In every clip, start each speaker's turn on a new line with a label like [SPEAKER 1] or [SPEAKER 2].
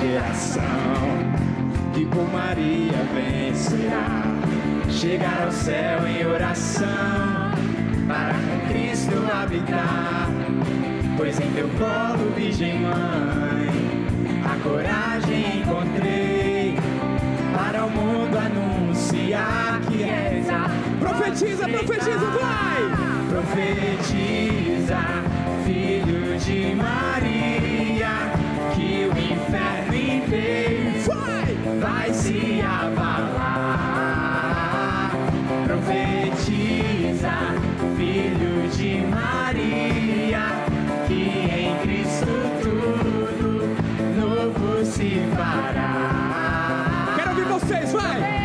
[SPEAKER 1] geração que por Maria vencerá. Chegar ao céu em oração para com Cristo habitar. Pois em teu colo, Virgem Mãe, a coragem encontrei para o mundo anunciar que és a...
[SPEAKER 2] Profetiza, profetiza, vai!
[SPEAKER 1] Profetiza, filho de Maria, que o inferno inteiro vai se abalar. Profetiza, filho de Maria, que em Cristo tudo novo se fará.
[SPEAKER 2] Quero ouvir vocês, vai!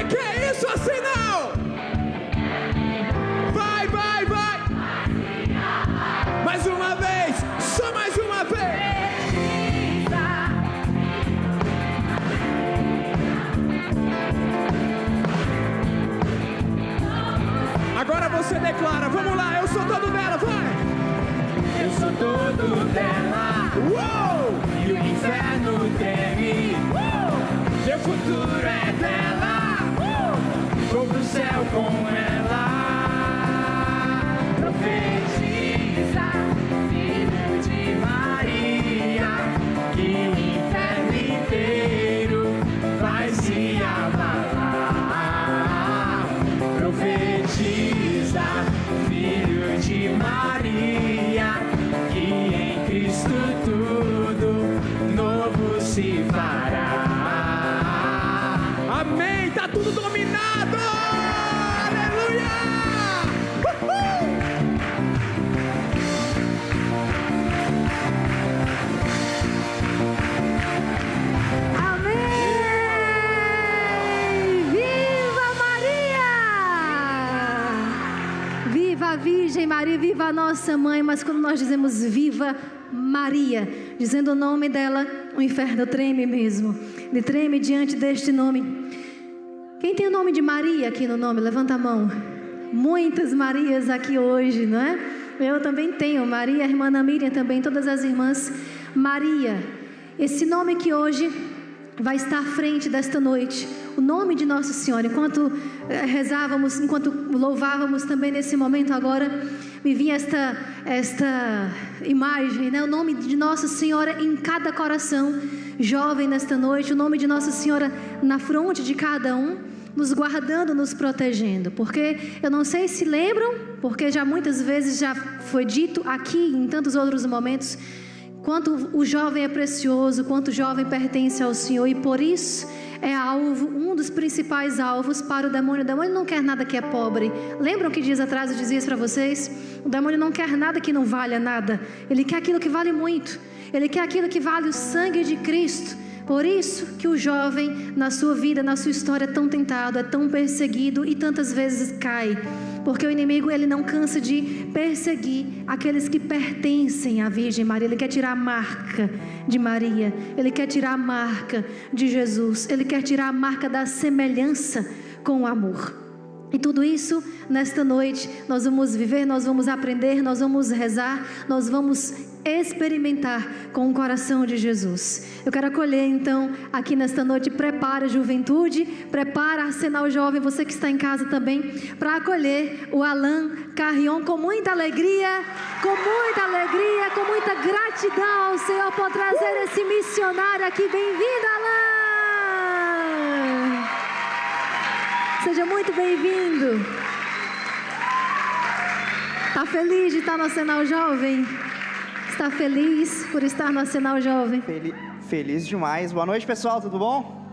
[SPEAKER 2] Que é isso assim não? Vai, vai, vai! Mais uma vez, só mais uma vez! Agora você declara, vamos lá, eu sou todo dela, vai!
[SPEAKER 1] Eu sou todo dela.
[SPEAKER 2] Uou!
[SPEAKER 1] E o inferno teme. Meu futuro é dela. Vou pro céu com ela. Profetiza, filho de Maria, que o inferno inteiro vai se abalar. Profetiza, filho de Maria, que em Cristo tudo novo se fará.
[SPEAKER 2] Amém, tá tudo dominado! Aleluia!
[SPEAKER 3] Amém! Viva Maria! Viva a Virgem Maria, viva a nossa mãe. Mas quando nós dizemos viva Maria, dizendo o nome dela, o inferno treme mesmo. Ele treme diante deste nome. Quem tem o nome de Maria aqui no nome? Levanta a mão. Muitas Marias aqui hoje, não é? Eu também tenho Maria, a irmã Ana Miriam também, todas as irmãs. Maria, esse nome que hoje vai estar à frente desta noite, o nome de Nossa Senhora. Enquanto rezávamos, enquanto louvávamos também nesse momento agora, me vinha esta imagem, né? O nome de Nossa Senhora em cada coração jovem nesta noite, o nome de Nossa Senhora na fronte de cada um, nos guardando, nos protegendo. Porque eu não sei se lembram, porque já muitas vezes já foi dito aqui, em tantos outros momentos, quanto o jovem é precioso, quanto o jovem pertence ao Senhor, e por isso é alvo, um dos principais alvos para o demônio. O demônio não quer nada que é pobre. Lembram que dias atrás eu dizia isso para vocês? O demônio não quer nada que não valha nada. Ele quer aquilo que vale muito. Ele quer aquilo que vale o sangue de Cristo. Por isso que o jovem, na sua vida, na sua história, é tão tentado, é tão perseguido e tantas vezes cai. Porque o inimigo, ele não cansa de perseguir aqueles que pertencem à Virgem Maria. Ele quer tirar a marca de Maria. Ele quer tirar a marca de Jesus. Ele quer tirar a marca da semelhança com o amor. E tudo isso, nesta noite, nós vamos viver, nós vamos aprender, nós vamos rezar, nós vamos experimentar com o coração de Jesus. Eu quero acolher então aqui nesta noite, prepara a juventude, prepara Arsenal Jovem, você que está em casa também, para acolher o Alain Carrion com muita alegria, com muita gratidão ao Senhor por trazer esse missionário aqui. Bem-vindo, Alain! Seja muito bem-vindo. Está feliz de estar no Arsenal Jovem? Está feliz por estar no Arsenal Jovem?
[SPEAKER 4] Feliz demais. Boa noite, pessoal, tudo bom?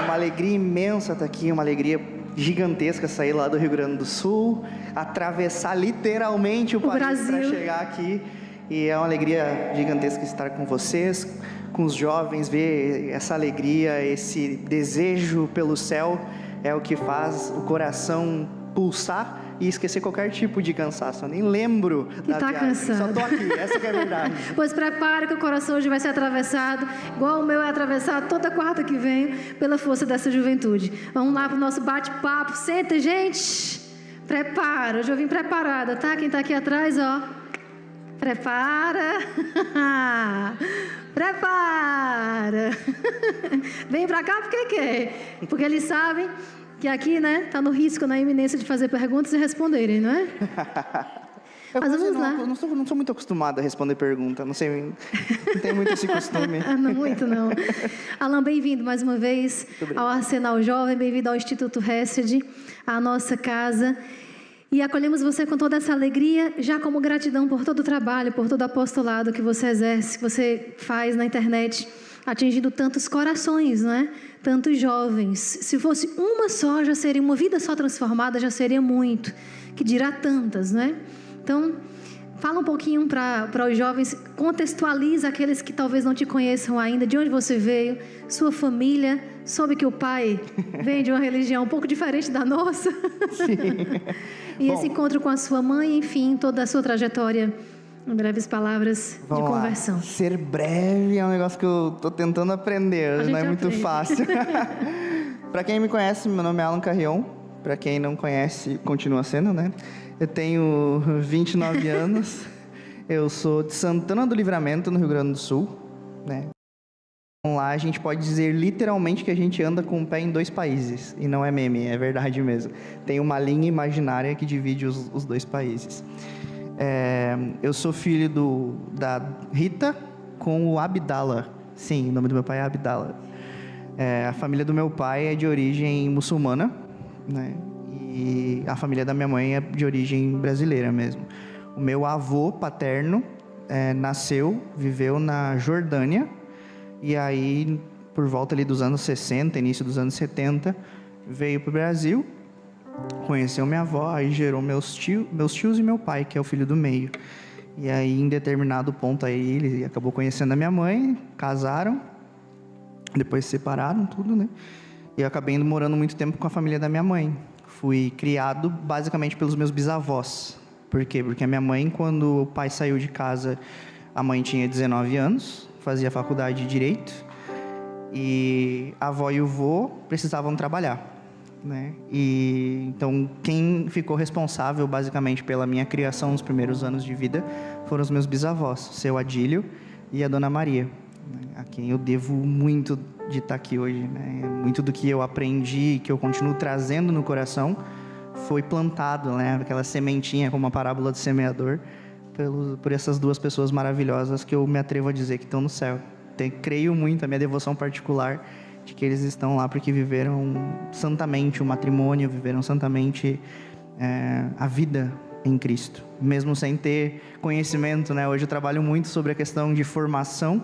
[SPEAKER 4] Uma alegria imensa estar aqui, uma alegria gigantesca sair lá do Rio Grande do Sul, atravessar literalmente o país para chegar aqui. E é uma alegria gigantesca estar com vocês, com os jovens, ver essa alegria, esse desejo pelo céu, é o que faz o coração pulsar e esquecer qualquer tipo de cansaço. Eu nem lembro da viagem,
[SPEAKER 3] cansado.
[SPEAKER 4] Só tô aqui, essa que é a verdade.
[SPEAKER 3] Pois prepara que o coração hoje vai ser atravessado, igual o meu é atravessado toda quarta que venho, pela força dessa juventude. Vamos lá para o nosso bate-papo. Senta, gente. Prepara, hoje eu vim preparada, tá? Quem está aqui atrás, ó, Prepara. Prepara. Vem pra cá porque quer. Porque eles sabem que aqui, né, tá no risco, na iminência de fazer perguntas e responderem, não é? Mas vamos lá.
[SPEAKER 4] Eu não sou muito acostumado a responder pergunta, não sei, não tenho muito esse costume.
[SPEAKER 3] Não muito, não. Alan, bem-vindo mais uma vez ao Arsenal Jovem, bem-vindo ao Instituto Hesed, à nossa casa. E acolhemos você com toda essa alegria, já como gratidão por todo o trabalho, por todo o apostolado que você exerce, que você faz na internet, atingindo tantos corações, não é? Tantos jovens. Se fosse uma só, já seria uma vida só transformada, já seria muito. Que dirá tantas, não é? Então, fala um pouquinho para os jovens, contextualiza aqueles que talvez não te conheçam ainda, de onde você veio, sua família, soube que o pai vem de uma religião um pouco diferente da nossa. Sim. E esse encontro com a sua mãe, enfim, toda a sua trajetória, em breves palavras de conversão.
[SPEAKER 4] Ser breve é um negócio que eu estou tentando aprender, não é muito fácil. Para quem me conhece, meu nome é Alan Carrion. Para quem não conhece, continua sendo, né? Eu tenho 29 anos, eu sou de Santana do Livramento, no Rio Grande do Sul, né? Lá a gente pode dizer literalmente que a gente anda com o pé em 2 países, e não é meme, é verdade mesmo. Tem uma linha imaginária que divide os 2 países. Eu sou filho da Rita com o Abdala. Sim, o nome do meu pai é Abdala. A família do meu pai é de origem muçulmana, né? E a família da minha mãe é de origem brasileira mesmo. O meu avô paterno viveu na Jordânia, e aí, por volta ali dos anos 60, início dos anos 70, veio para o Brasil, conheceu minha avó, aí gerou meus tios e meu pai, que é o filho do meio. E aí, em determinado ponto, aí ele acabou conhecendo a minha mãe, casaram, depois se separaram, tudo, né? E eu acabei morando muito tempo com a família da minha mãe. Fui criado basicamente pelos meus bisavós. Por quê? Porque a minha mãe, quando o pai saiu de casa, a mãe tinha 19 anos, fazia faculdade de Direito, e a avó e o vô precisavam trabalhar, né? E então, quem ficou responsável basicamente pela minha criação nos primeiros anos de vida foram os meus bisavós, o seu Adílio e a Dona Maria, né? A quem eu devo muito de estar aqui hoje, né? Muito do que eu aprendi, que eu continuo trazendo no coração, foi plantado, né? Aquela sementinha, como a parábola do semeador, por essas 2 pessoas maravilhosas que eu me atrevo a dizer que estão no céu. Creio muito, a minha devoção particular, de que eles estão lá porque viveram santamente o matrimônio, viveram santamente a vida em Cristo, mesmo sem ter conhecimento, né? Hoje eu trabalho muito sobre a questão de formação,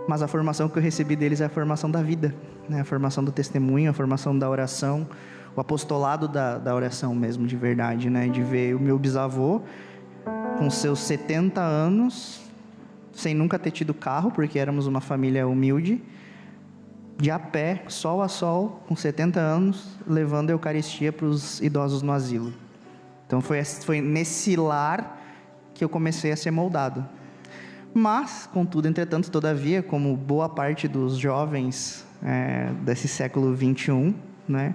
[SPEAKER 4] mas a formação que eu recebi deles é a formação da vida, né? A formação do testemunho, a formação da oração, o apostolado da oração mesmo, de verdade, né? De ver o meu bisavô com seus 70 anos, sem nunca ter tido carro, porque éramos uma família humilde, de a pé, sol a sol, com 70 anos, levando a Eucaristia para os idosos no asilo. Então foi nesse lar que eu comecei a ser moldado. Mas, contudo, entretanto, todavia, como boa parte dos jovens desse século 21, né,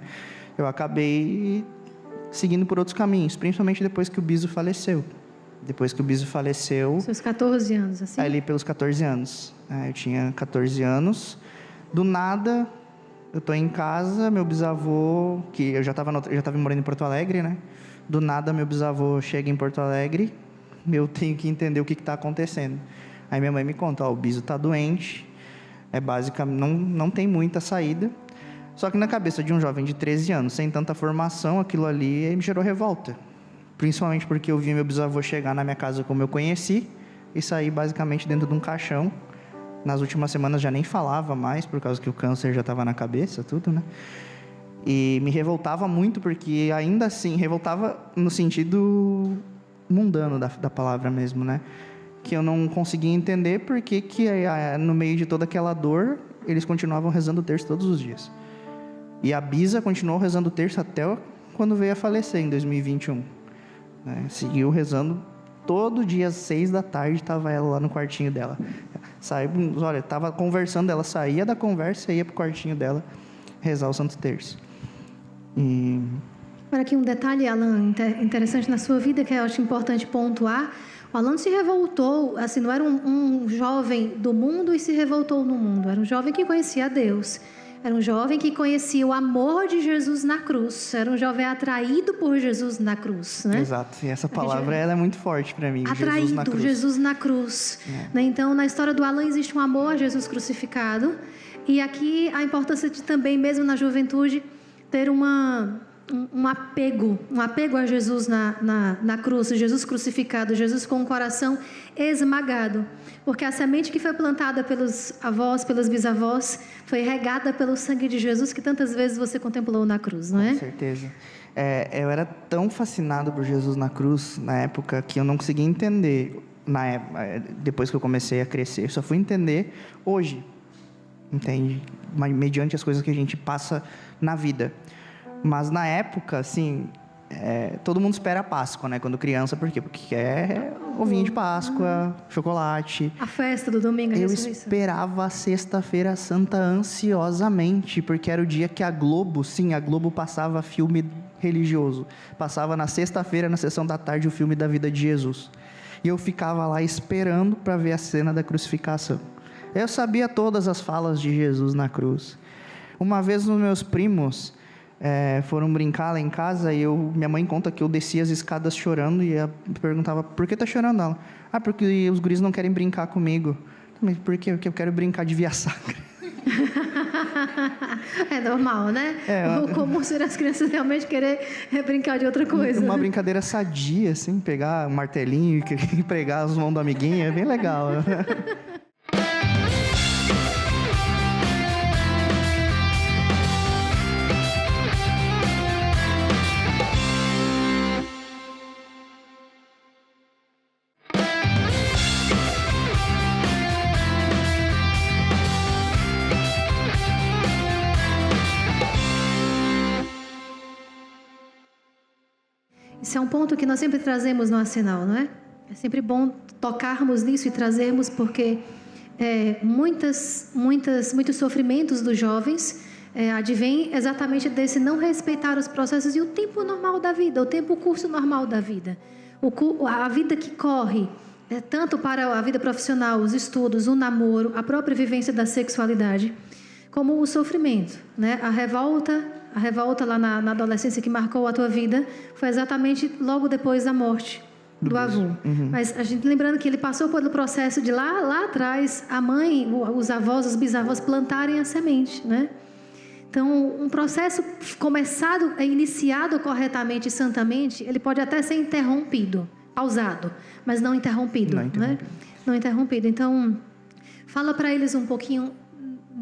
[SPEAKER 4] eu acabei seguindo por outros caminhos, principalmente depois que o Biso faleceu. Depois que o Biso faleceu...
[SPEAKER 3] Seus 14 anos, assim?
[SPEAKER 4] Ali pelos 14 anos. Eu tinha 14 anos. Do nada, eu estou em casa, meu bisavô, que eu já estava morando em Porto Alegre, né? Do nada, meu bisavô chega em Porto Alegre, eu tenho que entender o que está acontecendo. Aí minha mãe me conta, o Biso está doente, basicamente, não tem muita saída. Só que na cabeça de um jovem de 13 anos, sem tanta formação, aquilo ali me gerou revolta. Principalmente porque eu vi meu bisavô chegar na minha casa como eu conheci e sair basicamente dentro de um caixão. Nas últimas semanas já nem falava mais, por causa que o câncer já estava na cabeça, tudo, né? E me revoltava muito, porque ainda assim, revoltava no sentido mundano da palavra mesmo, né? Que eu não conseguia entender porque que no meio de toda aquela dor, eles continuavam rezando o terço todos os dias. E a Bisa continuou rezando o terço até quando veio a falecer, em 2021. Seguiu rezando todo dia às 6 da tarde, estava ela lá no quartinho dela. Estava conversando, ela saía da conversa e ia para o quartinho dela rezar o Santo Terço.
[SPEAKER 3] Agora aqui um detalhe, Alan, interessante na sua vida, que eu acho importante pontuar. O Alan se revoltou, assim, não era um jovem do mundo e se revoltou no mundo. Era um jovem que conhecia a Deus. Era um jovem que conhecia o amor de Jesus na cruz. Era um jovem atraído por Jesus na cruz, né?
[SPEAKER 4] Exato. E essa palavra ela é muito forte para mim.
[SPEAKER 3] Atraído, Jesus na cruz. Né? Então, na história do Alan existe um amor a Jesus crucificado. E aqui a importância de também, mesmo na juventude, ter um apego a Jesus na cruz, Jesus crucificado, Jesus com o coração esmagado, porque a semente que foi plantada pelos avós, pelos bisavós, foi regada pelo sangue de Jesus que tantas vezes você contemplou na cruz, não é?
[SPEAKER 4] Com certeza. Eu era tão fascinado por Jesus na cruz na época que eu não conseguia entender depois que eu comecei a crescer. Eu só fui entender hoje, entende? Mediante as coisas que a gente passa na vida. Mas na época, assim, todo mundo espera a Páscoa, né? Quando criança, por quê? Porque quer ovinho de Páscoa, chocolate.
[SPEAKER 3] A festa do domingo, a ressurreição.
[SPEAKER 4] Eu esperava a Sexta-feira Santa ansiosamente, porque era o dia que a Globo passava filme religioso. Passava na sexta-feira, na sessão da tarde, o filme da vida de Jesus. E eu ficava lá esperando para ver a cena da crucificação. Eu sabia todas as falas de Jesus na cruz. Uma vez os meus primos foram brincar lá em casa e minha mãe conta que eu descia as escadas chorando e ela perguntava, por que tá chorando? Ela, porque os guris não querem brincar comigo. Mas por quê? Porque eu quero brincar de via sacra.
[SPEAKER 3] É normal, né? O comum ser as crianças realmente querer brincar de outra coisa.
[SPEAKER 4] Uma brincadeira sadia, assim, pegar um martelinho e pregar as mãos do amiguinho, é bem legal.
[SPEAKER 3] Esse é um ponto que nós sempre trazemos no Arsenal, não é? É sempre bom tocarmos nisso e trazermos, porque muitos sofrimentos dos jovens advêm exatamente desse não respeitar os processos e o tempo normal da vida, o curso normal da vida. A vida que corre, tanto para a vida profissional, os estudos, o namoro, a própria vivência da sexualidade, como o sofrimento, né? A revolta lá na adolescência que marcou a tua vida foi exatamente logo depois da morte do avô. Uhum. Mas a gente lembrando que ele passou pelo processo de lá atrás, a mãe, os avós, os bisavós plantarem a semente, né? Então, um processo iniciado corretamente e santamente, ele pode até ser interrompido, pausado, mas não interrompido, né? Não interrompido. Então, fala para eles um pouquinho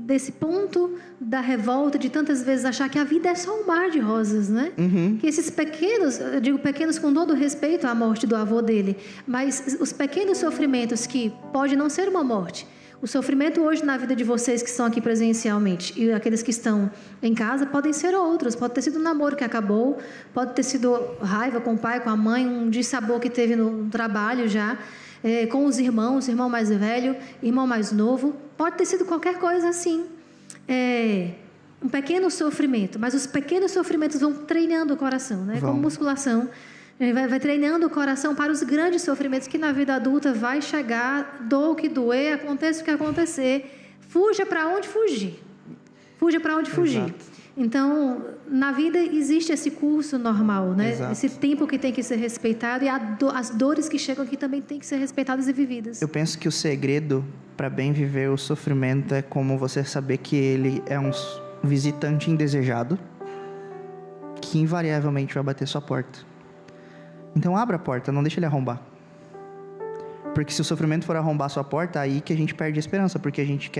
[SPEAKER 3] desse ponto da revolta, de tantas vezes achar que a vida é só um mar de rosas, né? Uhum. Que esses pequenos, eu digo pequenos com todo respeito à morte do avô dele, mas os pequenos sofrimentos que pode não ser uma morte, o sofrimento hoje na vida de vocês que estão aqui presencialmente e aqueles que estão em casa podem ser outros, pode ter sido um namoro que acabou, pode ter sido raiva com o pai, com a mãe, um dissabor que teve no trabalho já, com os irmãos, irmão mais velho, irmão mais novo, pode ter sido qualquer coisa assim, um pequeno sofrimento, mas os pequenos sofrimentos vão treinando o coração, né? Como musculação, vai treinando o coração para os grandes sofrimentos que na vida adulta vai chegar, doa o que doer, aconteça o que acontecer, fuja para onde fugir, Exato. Então, na vida existe esse curso normal, né? Exato. Esse tempo que tem que ser respeitado e as dores que chegam aqui também têm que ser respeitadas e vividas.
[SPEAKER 4] Eu penso que o segredo para bem viver o sofrimento é como você saber que ele é um visitante indesejado que invariavelmente vai bater sua porta. Então, abra a porta, não deixe ele arrombar. Porque se o sofrimento for arrombar sua porta, aí que a gente perde a esperança, porque a gente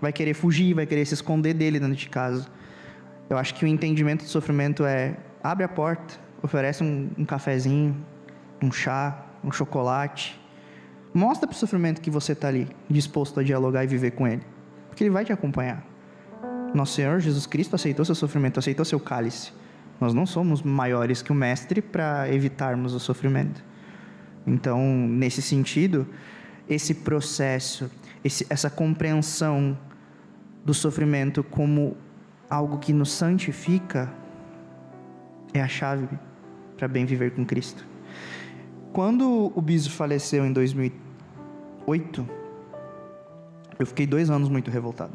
[SPEAKER 4] vai querer fugir, vai querer se esconder dele dentro de casa. Eu acho que o entendimento do sofrimento abre a porta, oferece um cafezinho, um chá, um chocolate. Mostra para o sofrimento que você está ali, disposto a dialogar e viver com ele. Porque ele vai te acompanhar. Nosso Senhor Jesus Cristo aceitou seu sofrimento, aceitou seu cálice. Nós não somos maiores que o Mestre para evitarmos o sofrimento. Então, nesse sentido, esse processo, essa compreensão do sofrimento como algo que nos santifica é a chave para bem viver com Cristo. Quando o Bispo faleceu em 2008, eu fiquei 2 anos muito revoltado.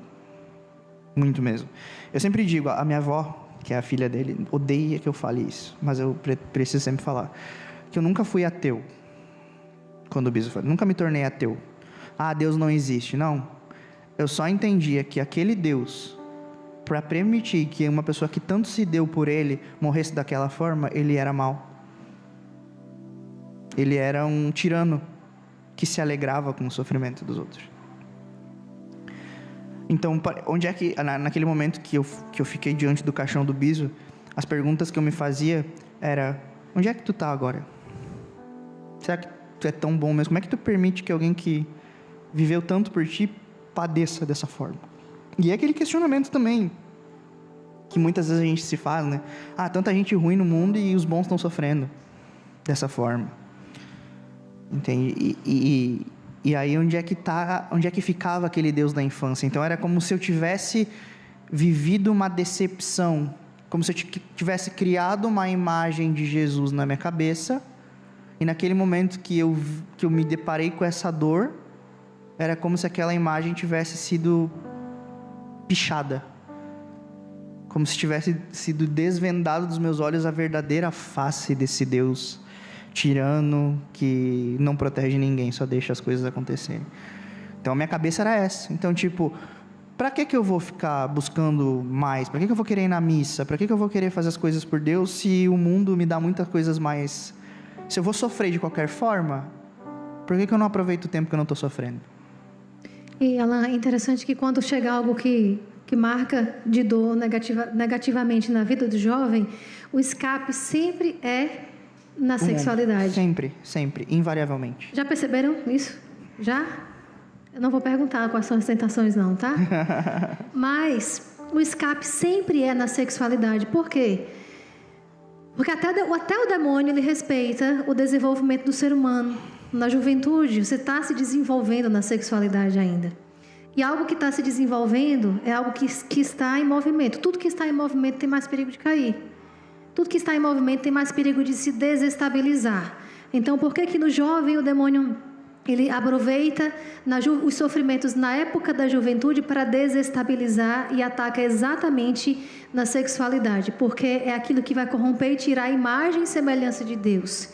[SPEAKER 4] Muito mesmo. Eu sempre digo, a minha avó, que é a filha dele, odeia que eu fale isso, mas eu preciso sempre falar, que eu nunca fui ateu quando o Bispo faleceu. Nunca me tornei ateu. Ah, Deus não existe. Não. Eu só entendia que aquele Deus, para permitir que uma pessoa que tanto se deu por ele morresse daquela forma, ele era mau. Ele era um tirano que se alegrava com o sofrimento dos outros. Então, onde é que, naquele momento que eu fiquei diante do caixão do Bispo, as perguntas que eu me fazia era: onde é que tu está agora? Será que tu é tão bom mesmo? Como é que tu permite que alguém que viveu tanto por ti padeça dessa forma? E é aquele questionamento também que muitas vezes a gente se faz, né? Ah, tanta gente ruim no mundo e os bons estão sofrendo dessa forma. Entende? E aí onde é que ficava aquele Deus da infância? Então era como se eu tivesse vivido uma decepção, como se eu tivesse criado uma imagem de Jesus na minha cabeça, e naquele momento que eu me deparei com essa dor, era como se aquela imagem tivesse sido pichada, como se tivesse sido desvendado dos meus olhos a verdadeira face desse Deus tirano, que não protege ninguém, só deixa as coisas acontecerem. Então a minha cabeça era essa. Então, tipo, para que eu vou ficar buscando mais? Para que eu vou querer ir na missa? Para que eu vou querer fazer as coisas por Deus se o mundo me dá muitas coisas mais... Se eu vou sofrer de qualquer forma, por que eu não aproveito o tempo que eu não estou sofrendo?
[SPEAKER 3] E, Alan, é interessante que quando chega algo que marca de dor negativamente na vida do jovem, o escape sempre é na sexualidade.
[SPEAKER 4] Sempre, invariavelmente.
[SPEAKER 3] Já perceberam isso? Já? Eu não vou perguntar quais são as tentações não, tá? Mas o escape sempre é na sexualidade. Por quê? Porque até o demônio, ele respeita o desenvolvimento do ser humano. Na juventude, você está se desenvolvendo na sexualidade ainda. E algo que está se desenvolvendo é algo que está em movimento. Tudo que está em movimento tem mais perigo de cair. Tudo que está em movimento tem mais perigo de se desestabilizar. Então, por que no jovem o demônio ele aproveita os sofrimentos na época da juventude para desestabilizar e ataca exatamente na sexualidade? Porque é aquilo que vai corromper e tirar a imagem e semelhança de Deus.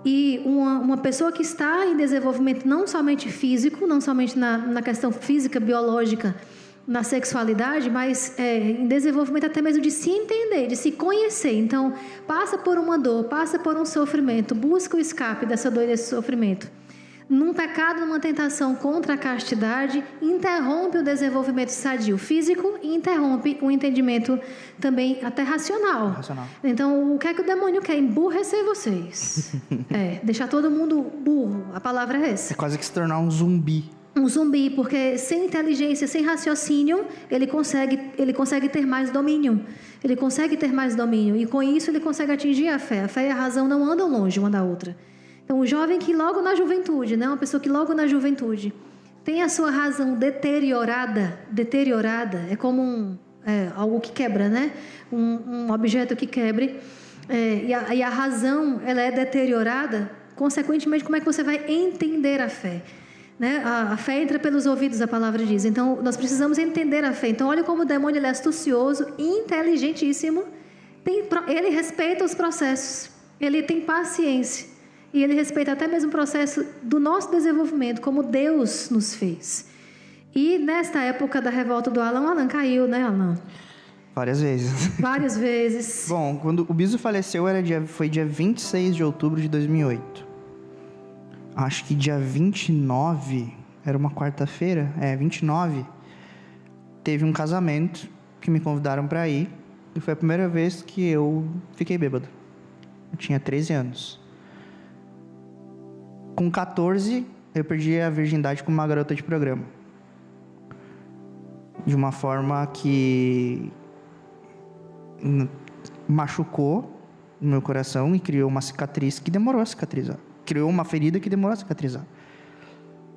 [SPEAKER 3] E uma pessoa que está em desenvolvimento não somente físico, não somente na questão física, biológica, na sexualidade, mas em desenvolvimento até mesmo de se entender, de se conhecer. Então, passa por uma dor, passa por um sofrimento, busca o escape dessa dor e desse sofrimento. Num pecado, numa tentação contra a castidade, interrompe o desenvolvimento sadio físico e interrompe o entendimento também até racional. Então, o que é que o demônio quer? Emburrecer vocês. Deixar todo mundo burro. A palavra é essa.
[SPEAKER 4] É quase que se tornar um zumbi.
[SPEAKER 3] Um zumbi, porque sem inteligência, sem raciocínio, ele consegue ter mais domínio. Ele consegue ter mais domínio. E com isso ele consegue atingir a fé. A fé e a razão não andam longe uma da outra. Então, o jovem que logo na juventude, né, uma pessoa que logo na juventude tem a sua razão deteriorada, é como algo que quebra, né? Um objeto que quebre, e a razão ela é deteriorada, consequentemente, como é que você vai entender a fé? Né? A fé entra pelos ouvidos, a palavra diz. Então, nós precisamos entender a fé. Então, olha como o demônio ele é astucioso, inteligentíssimo. Ele respeita os processos, ele tem paciência. E ele respeita até mesmo o processo do nosso desenvolvimento, como Deus nos fez. E nesta época da revolta do Alan caiu, né, Alan?
[SPEAKER 4] Várias vezes.
[SPEAKER 3] Várias vezes.
[SPEAKER 4] Bom, quando o Bispo faleceu foi dia 26 de outubro de 2008. Acho que dia 29, era uma quarta-feira, 29, teve um casamento que me convidaram para ir. E foi a primeira vez que eu fiquei bêbado. Eu tinha 13 anos. Com 14, eu perdi a virgindade com uma garota de programa. De uma forma que machucou o meu coração e criou uma cicatriz que demorou a cicatrizar. Criou uma ferida que demorou a cicatrizar.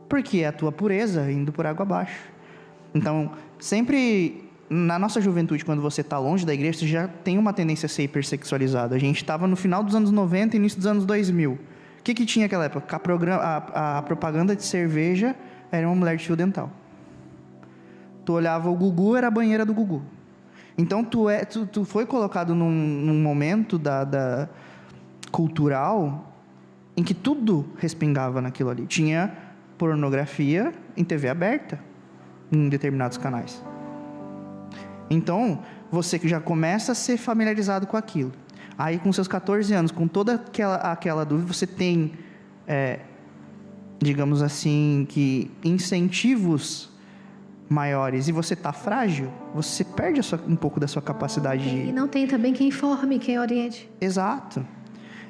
[SPEAKER 4] Porque é a tua pureza indo por água abaixo. Então, sempre na nossa juventude, quando você está longe da igreja, você já tem uma tendência a ser hipersexualizado. A gente estava no final dos anos 90 e início dos anos 2000. que tinha naquela época? A propaganda de cerveja era uma mulher de fio dental. Tu olhava o Gugu, era a banheira do Gugu. Então, tu foi colocado num momento da cultural em que tudo respingava naquilo ali. Tinha pornografia em TV aberta, em determinados canais. Então, você que já começa a ser familiarizado com aquilo. Aí, com seus 14 anos, com toda aquela dúvida, você tem, digamos assim, que incentivos maiores, e você está frágil, você perde um pouco da sua capacidade de...
[SPEAKER 3] E não tem também quem informe, quem oriente.
[SPEAKER 4] Exato.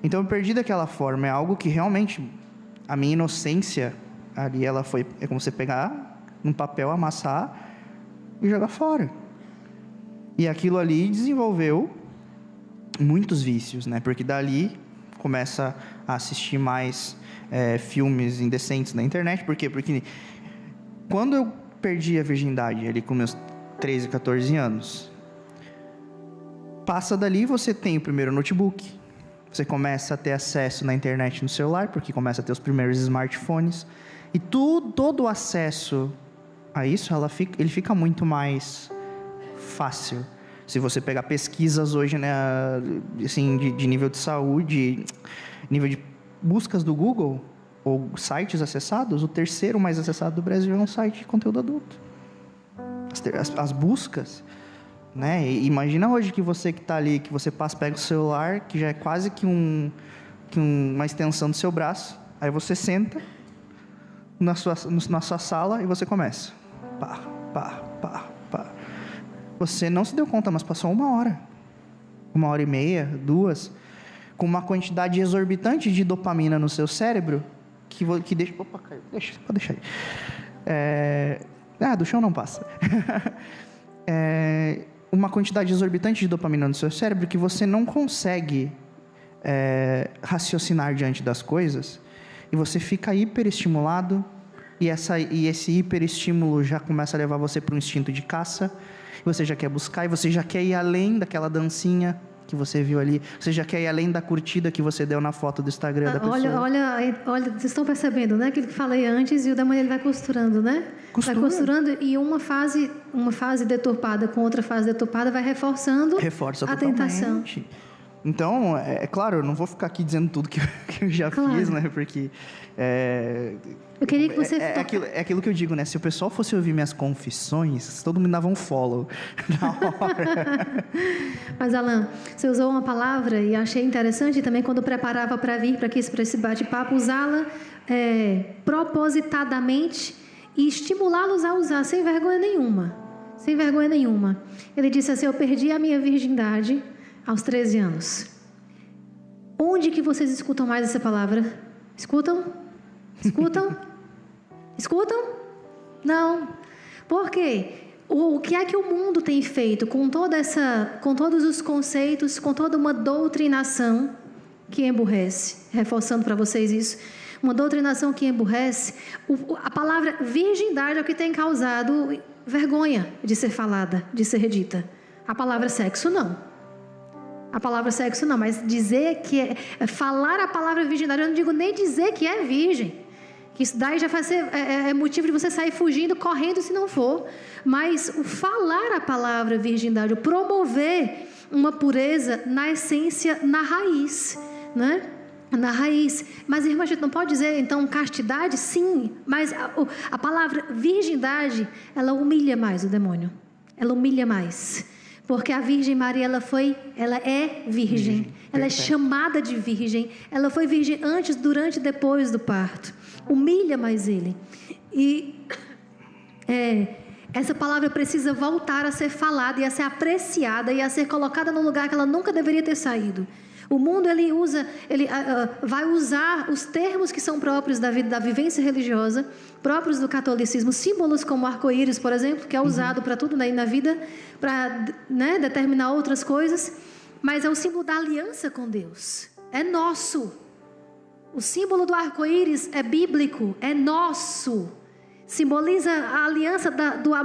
[SPEAKER 4] Então, eu perdi daquela forma. É algo que realmente, a minha inocência ali, ela foi... É como você pegar um papel, amassar e jogar fora. E aquilo ali desenvolveu muitos vícios, né? Porque dali começa a assistir mais filmes indecentes na internet. Por quê? Porque quando eu perdi a virgindade ali com meus 13, 14 anos, passa dali, você tem o primeiro notebook, você começa a ter acesso na internet no celular, porque começa a ter os primeiros smartphones, e todo o acesso a isso, ele fica muito mais fácil. Se você pegar pesquisas hoje, né, assim, de nível de saúde, nível de buscas do Google, ou sites acessados, o terceiro mais acessado do Brasil é um site de conteúdo adulto. As buscas, né? E imagina hoje que você que está ali, que você pega o celular, que já é quase que uma extensão do seu braço, aí você senta na sua sala e você começa. Pá, pá, pá, pá. Você não se deu conta, mas passou 1h30, 2, com uma quantidade exorbitante de dopamina no seu cérebro, que deixa... Opa, caiu. Pode deixar aí. Do chão não passa. Uma quantidade exorbitante de dopamina no seu cérebro que você não consegue raciocinar diante das coisas, e você fica hiperestimulado, e esse hiperestímulo já começa a levar você para um instinto de caça, e você já quer buscar, e você já quer ir além daquela dancinha que você viu ali, você já quer ir além da curtida que você deu na foto do Instagram da pessoa.
[SPEAKER 3] Olha, vocês estão percebendo, né? Aquilo que falei antes, e o da manhã ele vai costurando, né?
[SPEAKER 4] Costura.
[SPEAKER 3] Vai costurando, e uma fase deturpada com outra fase deturpada vai reforça a tentação.
[SPEAKER 4] Então, claro, eu não vou ficar aqui dizendo tudo que eu já fiz, né? Porque...
[SPEAKER 3] eu queria que você...
[SPEAKER 4] É aquilo que eu digo, né? Se o pessoal fosse ouvir minhas confissões, todo mundo dava um follow na hora.
[SPEAKER 3] Mas, Alan, você usou uma palavra, e achei interessante também, quando eu preparava para vir para esse bate-papo, usá-la propositadamente e estimulá-los a usar, sem vergonha nenhuma. Sem vergonha nenhuma. Ele disse assim: eu perdi a minha virgindade aos 13 anos. Onde que vocês escutam mais essa palavra? Escutam? Escutam? Escutam? Não. Por quê? O que é que o mundo tem feito com todos os conceitos, com toda uma doutrinação que emburrece? Reforçando para vocês isso. Uma doutrinação que emburrece. A palavra virgindade é o que tem causado vergonha de ser falada, de ser dita. A palavra sexo, não. A palavra sexo não, mas dizer que falar a palavra virgindade, eu não digo nem dizer que é virgem, que isso daí já vai ser motivo de você sair fugindo, correndo se não for. Mas o falar a palavra virgindade, o promover uma pureza na essência, na raiz, né? Na raiz. Mas, irmã, a gente não pode dizer, então, castidade? Sim, mas a palavra virgindade, ela humilha mais o demônio. Ela humilha mais. Porque a Virgem Maria, ela é virgem. Ela é chamada de virgem. Ela foi virgem antes, durante e depois do parto. Humilha mais ele. E essa palavra precisa voltar a ser falada e a ser apreciada e a ser colocada num lugar que ela nunca deveria ter saído. O mundo, ele vai usar os termos que são próprios da vivência religiosa, próprios do catolicismo, símbolos como arco-íris, por exemplo, que é usado para tudo na vida, para determinar outras coisas, mas é o símbolo da aliança com Deus, é nosso. O símbolo do arco-íris é bíblico, é nosso. Simboliza a aliança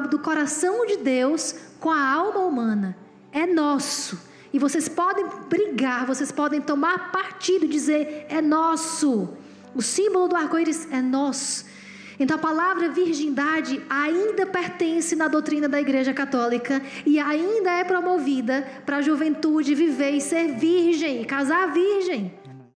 [SPEAKER 3] do coração de Deus com a alma humana, é nosso. E vocês podem brigar, vocês podem tomar partido e dizer, é nosso. O símbolo do arco-íris é nós. Então a palavra virgindade ainda pertence na doutrina da Igreja Católica e ainda é promovida para a juventude viver e ser virgem, casar virgem.